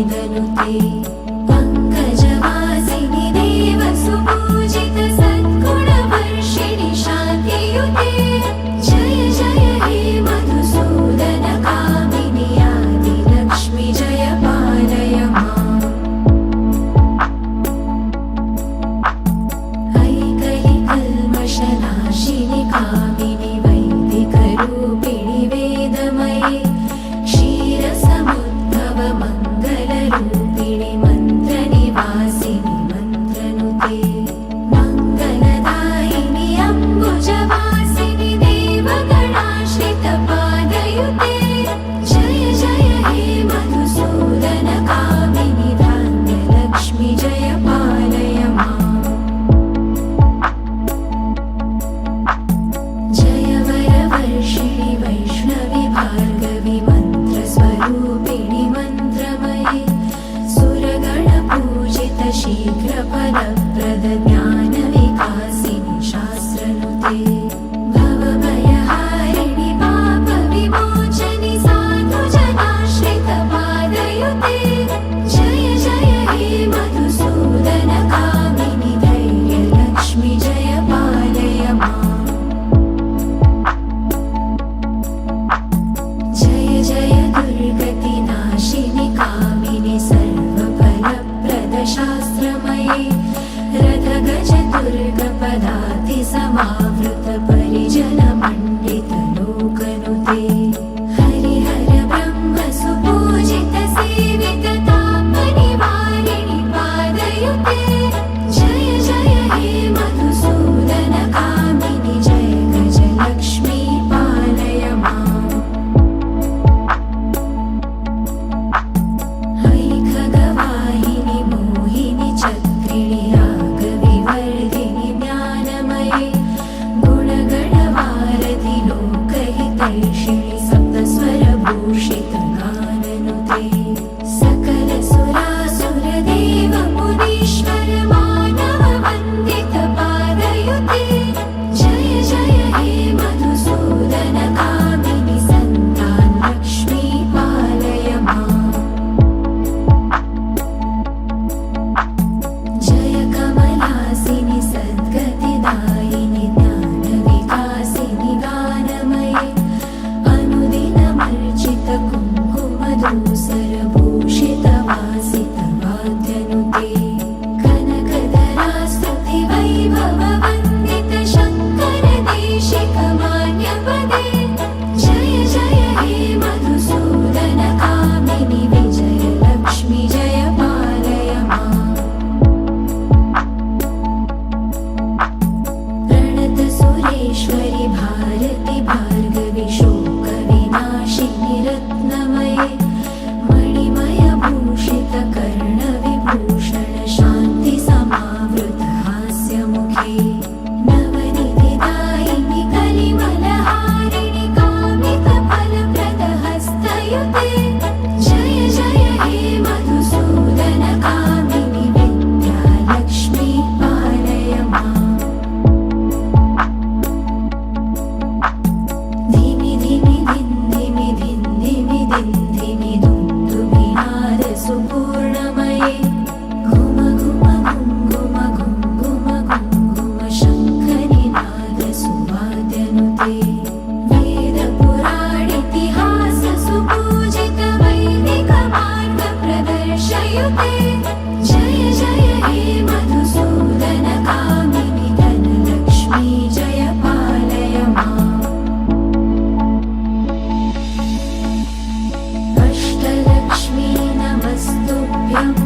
वेदनुते पङ्कजवासिनि देवसुपूजित सद्गुणवर्षिणि शान्तियुते जय जय हे मधुसूदन कामिनि आदिलक्ष्मि जय पालय माम् ऐकहि कल्मषनाशिनि कामिनि वैदिकरूपिणि वेदमये क्षीरसमुद्भव मङ्गलरूपिणि मन्त्रनिवासिनि मन्त्रनुते मङ्गलदायिनि अम्बुजवासिनि देवगणाश्रितपादयुते जय जय हे मधुसूदन कामिनि धान्यलक्ष्मि जय पालय माम् जय वरवर्षिणि वैष्णवि भार्गवि मन्त्रस्वरूपिणि मन्त्रमये सुरगणपूजित शीघ्रफलप्रद ज्ञानविकासिनि शास्त्रनुते भवभयहारिणि पापविमोचनि साधुजनाश्रितपादयुते जय जय हे मधुसूदन कामिनि धैर्यलक्ष्मि जय पालय माम् जय जय दुर्गतिनाशिनि कामिनि सर्वफलप्रद शास्त्रमये रथगजदुर्गपदाति समावृत परिजनमण्डित लोकनुते हरिहर ब्रह्म सुपूजित सेवित तापनिवारिणि पादयुते जय जय हे मधुसूदन कामिनि जय गजलक्ष्मी पालय माम् ऐखगवाहिनि मोहिनि चक्रिणि रागविवर्धिनि ज्ञानमये गुणगणवारधि लोकहितैषिणि सप्तस्वरभूषित गाननुते सकलसुरासुरदेव मुनीश्वर मानव वन्दित पादयुते जय जय हे मधुसूदन कामिनि सन्तानलक्ष्मी पालय माम् जय कमलासिनि सद्गतिदायिनि ज्ञानविकासिनि गानमये अनुदिनमर्चित कुङ्कुमधूसरभूषित वासित वाद्यनुते कनकधरास्तुति वैभव वन्दित शङ्कर देशिक मान्यपदे जय जय हे मधुसूदन कामिनि विजयलक्ष्मि जय पालय माम् प्रणतसुरेश्वरि भारति भार्गवि शोकविनाशिनि रत्नमये मणिमयभूषित कर्णविभूषण शान्ति समावृत हास्यमुखे नवनिधिदायिनि कलिमलहारिणि कामितफलप्रद हस्तयुते जय जय हे मधुसूदन कामिनि विद्यालक्ष्मी पालय माम् धिमि धिमि धिन्धिमि धिन्धिमि धिन्धिमि दुन्दुभिनाद सुपूर्णमये घुम घुम घुङ्घुम घुङ्घुम घुङ्घुम शङ्खनिनाद सुवाद्यनुते वेदपुराणेतिहास सुपूजित वैदिक मार्ग प्रदर्शयुते जय जय हे मधुसूदन कामिनि धनलक्ष्मी जय पालय माम् अष्टलक्ष्मी नमस्तुभ्यम्